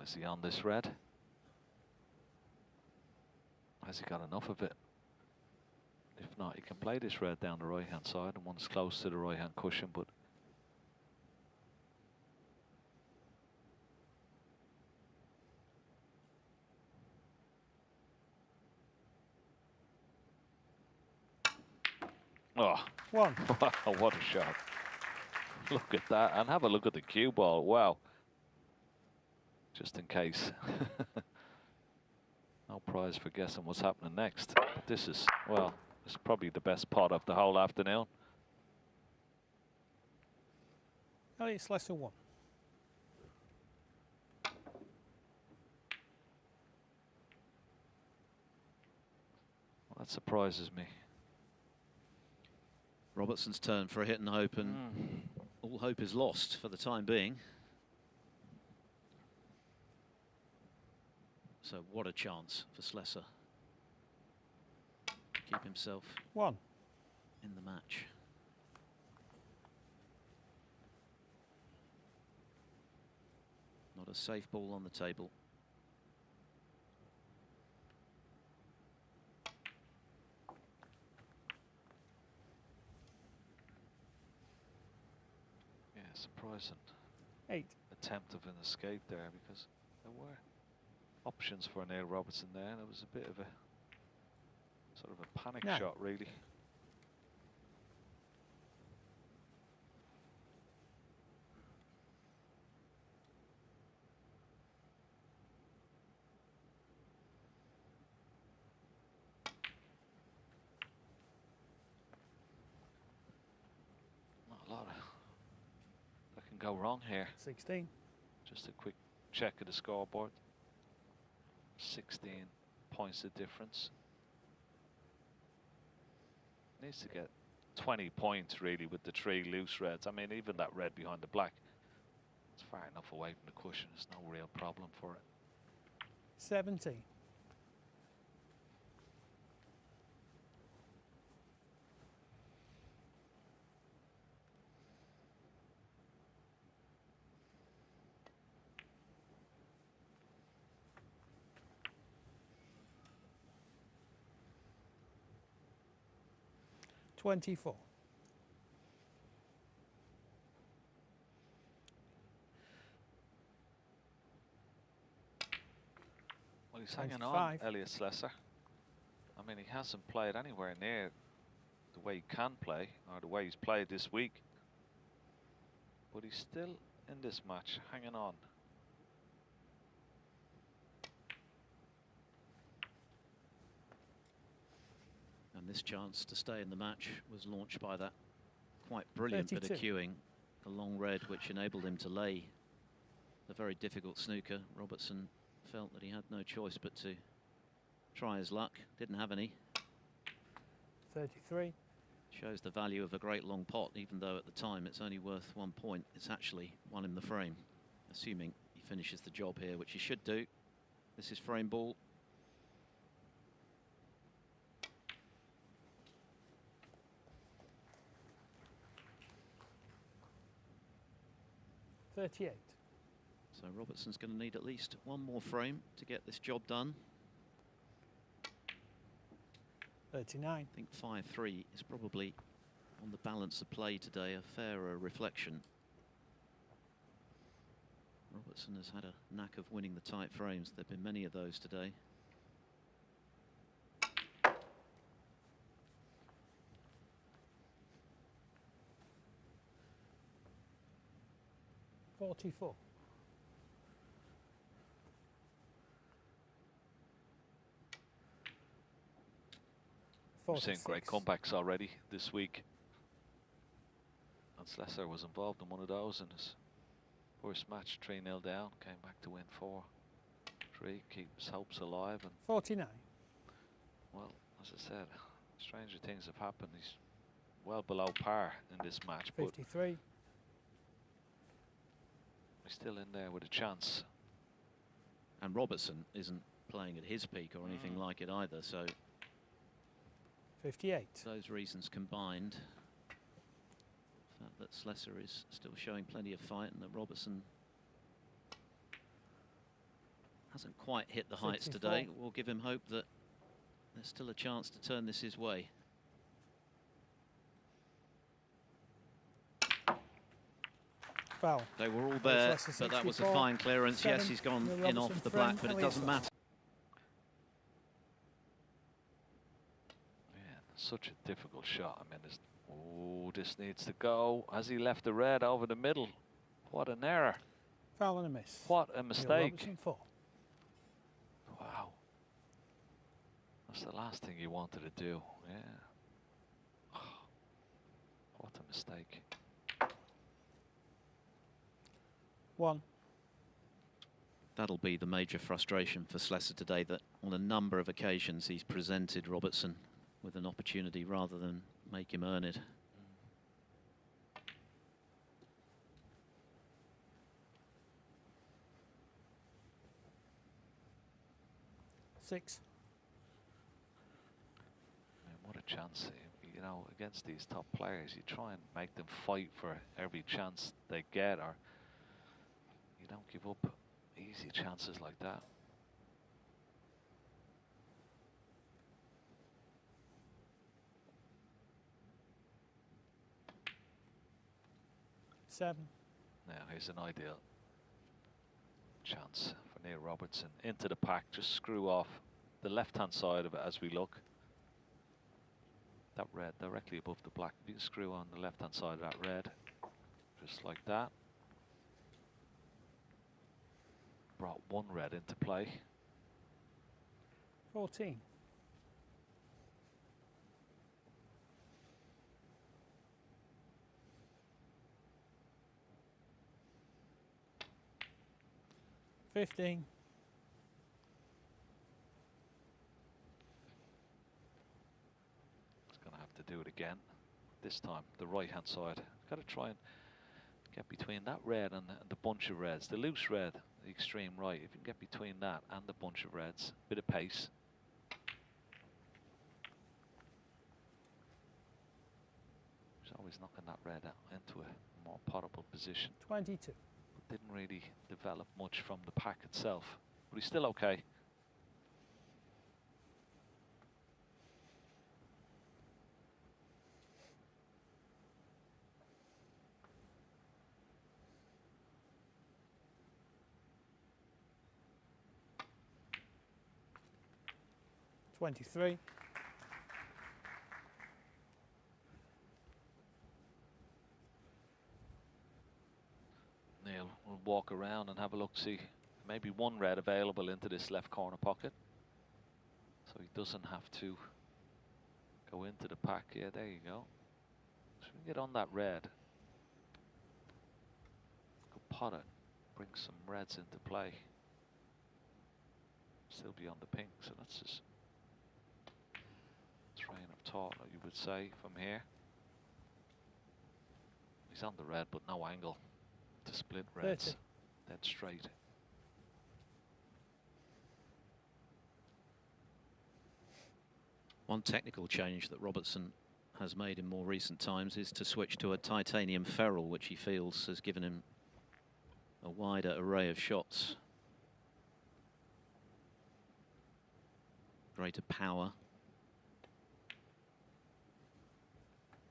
Is he on this red? Has he got enough of it? If not, he can play this red down the right hand side, and one's close to the right hand cushion, but oh, one. Wow, what a shot. Look at that, and have a look at the cue ball. Wow. Just in case. No prize for guessing what's happening next. But this is, well, this is probably the best pot of the whole afternoon. Elliot Slessor 1. Well, that surprises me. Robertson's turn for a hit and hope, and all hope is lost for the time being. So what a chance for Slessor to keep himself one in the match. Not a safe ball on the table. Yeah, surprising 8 attempt of an escape there, because there were options for Neil Robertson there, and it was a bit of a sort of a panic shot, really. Not a lot that can go wrong here. 16. Just a quick check of the scoreboard. 16 points of difference. Needs to get 20 points really with the 3 loose reds. I mean, even that red behind the black, it's far enough away from the cushion. There's no real problem for it. 70. $24. Well, he's hanging on, Elliot Slessor. I mean, he hasn't played anywhere near the way he can play, or the way he's played this week. But he's still in this match, hanging on. And this chance to stay in the match was launched by that quite brilliant 32. bit of cueing, the long red, which enabled him to lay the very difficult snooker. Robertson felt that he had no choice but to try his luck. Didn't have any. 33. Shows the value of a great long pot, even though at the time it's only worth 1 point. It's actually one in the frame, assuming he finishes the job here, which he should do. This is frame ball. $38. So Robertson's going to need at least 1 more frame to get this job done. 39. I think 5-3 is probably, on the balance of play today, a fairer reflection. Robertson has had a knack of winning the tight frames. There have been many of those today. $44. We're seeing great comebacks already this week. And Slessor was involved in one of those in his first match, 3-0 down, came back to win 4-3, keeps hopes alive. And 49. well, as I said, stranger things have happened. He's well below par in this match, 53. but he's still in there with a chance. And Robertson isn't playing at his peak or anything like it either, so 58. those reasons combined, the fact that Slessor is still showing plenty of fight and that Robertson Hasn't quite hit the heights 64. today. We'll give him hope that there's still a chance to turn this his way. Foul. They were all there, but that was a fine clearance. Yes, he's gone in off the black, but it doesn't matter. Yeah, such a difficult shot. I mean, this needs to go. Has he left the red over the middle? What an error. Foul and a miss. What a mistake. Robertson 4. Wow. That's the last thing you wanted to do. Yeah. What a mistake. 1. That'll be the major frustration for Slessor today, that on a number of occasions he's presented Robertson with an opportunity rather than make him earn it. 6. I mean, what a chance. You know, against these top players, you try and make them fight for every chance they get, or you don't give up easy chances like that. Seven. Now here's an ideal chance for Neil Robertson. Into the pack, just screw off the left-hand side of it as we look. That red directly above the black. If you can screw on the left-hand side of that red, just like that. Brought one red into play. 14. $15. He's going to have to do it again. This time, the right-hand side. Got to try and get between that red and the bunch of reds. The loose red, the extreme right. If you can get between that and the bunch of reds, bit of pace. He's always knocking that red out into a more potable position. 22. Didn't really develop much from the pack itself, but he's still okay. $23. Neil will walk around and have a look, see maybe one red available into this left corner pocket, so he doesn't have to go into the pack. Yeah, there you go. So we can get on that red, go pot it, bring some reds into play, still be on the pink. So that's his train of thought, you would say, from here. He's on the red, but no angle to split reds. 30. Dead straight. One technical change that Robertson has made in more recent times is to switch to a titanium ferrule, which he feels has given him a wider array of shots. Greater power.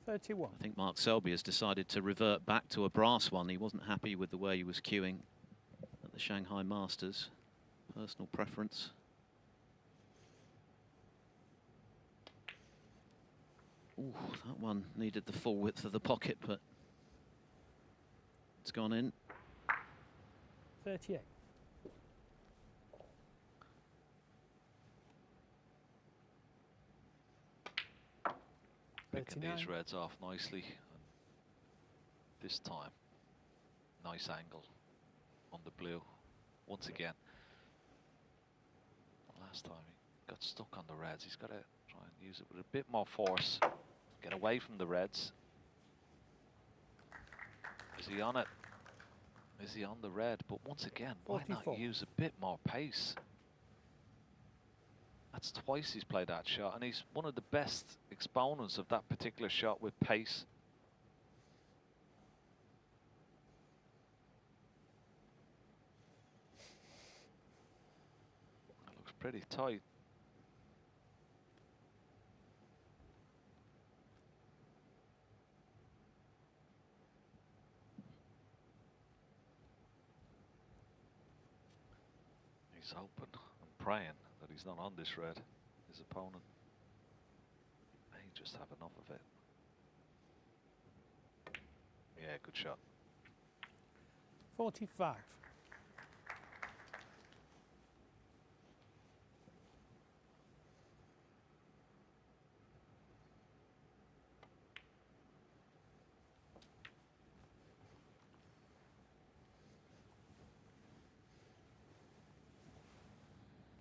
31. I think Mark Selby has decided to revert back to a brass one. He wasn't happy with the way he was cueing at the Shanghai Masters. Personal preference. Ooh, that one needed the full width of the pocket, but it's gone in. 38. Picking these reds off nicely. And this time, nice angle on the blue. Once again, last time he got stuck on the reds. He's got to try and use it with a bit more force. Get away from the reds. Is he on it? Is he on the red? But once again, why 44. not use a bit more pace? That's twice he's played that shot, and he's one of the best exponents of that particular shot with pace. pretty tight. He's hoping and praying that he's not on this red, his opponent. May just have enough of it. Yeah, good shot. 45.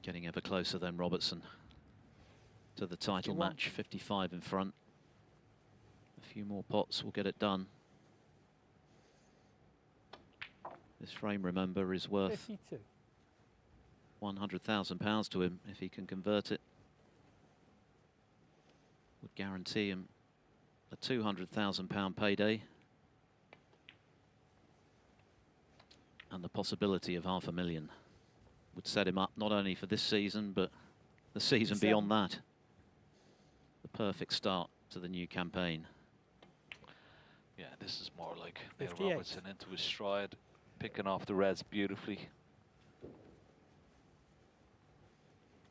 Getting ever closer then, Robertson, to the title 51. match. 55 in front. A few more pots will get it done. This frame, remember, is worth 52. £100,000 to him if he can convert it. Would guarantee him a £200,000 payday and the possibility of £500,000. Would set him up not only for this season but the season beyond that. The perfect start to the new campaign. Yeah, this is more like Neil 58. Robertson into his stride, picking off the reds beautifully.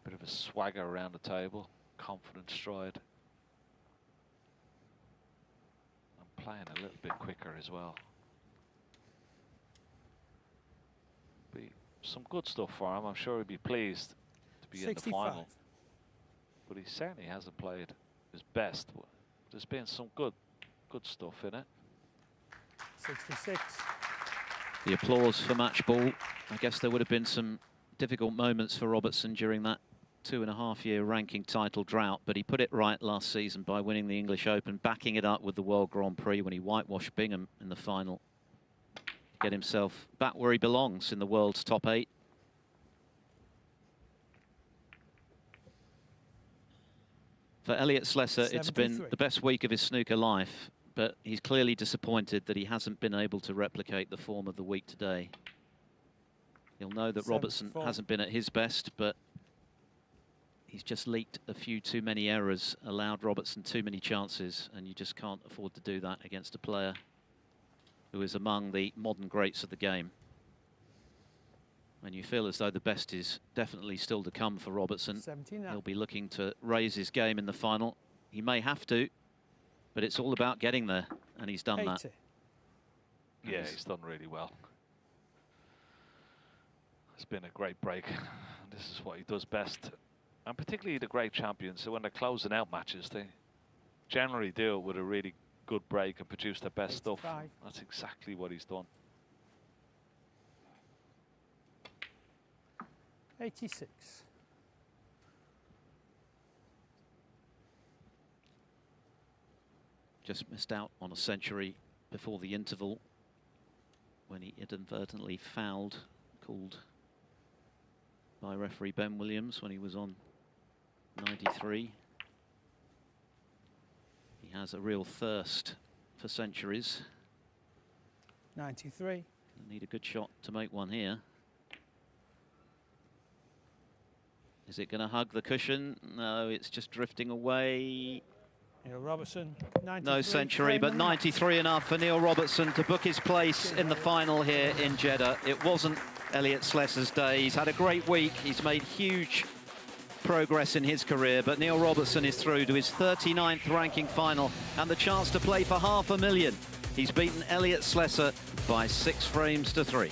Bit of a swagger around the table, confident stride. And playing a little bit quicker as well. Be some good stuff for him. I'm sure he'd be pleased to be 65. in the final. But he certainly hasn't played his best. There's been some good stuff in it. 66. The applause for match ball. I guess there would have been some difficult moments for Robertson during that 2.5-year ranking title drought, but he put it right last season by winning the English Open, backing it up with the World Grand Prix when he whitewashed Bingham in the final. Get himself back where he belongs in the world's top 8. For Elliot Slessor, it's been 73. the best week of his snooker life, but he's clearly disappointed that he hasn't been able to replicate the form of the week today. He'll know that Robertson 74. hasn't been at his best, but he's just leaked a few too many errors, allowed Robertson too many chances, and you just can't afford to do that against a player who is among the modern greats of the game. And you feel as though the best is definitely still to come for Robertson. 79. He'll be looking to raise his game in the final. He may have to, but it's all about getting there, and he's done 80. that. Yeah, he's done really well. It's been a great break. This is what he does best. And particularly the great champions, so when they're closing out matches, they generally do it with a really good break and produce their best 85. stuff. That's exactly what he's done. 86. Just missed out on a century before the interval when he inadvertently fouled, called by referee Ben Williams when he was on 93. He has a real thirst for centuries. 93. He'll need a good shot to make one here. Is it going to hug the cushion? No, it's just drifting away. Neil Robertson. 93. No century, but 93 enough for Neil Robertson to book his place in the final here in Jeddah. It wasn't Elliot Slessor's day. He's had a great week. He's made huge progress in his career, but Neil Robertson is through to his 39th ranking final and the chance to play for £500,000. He's beaten Elliot Slessor by 6 frames to 3.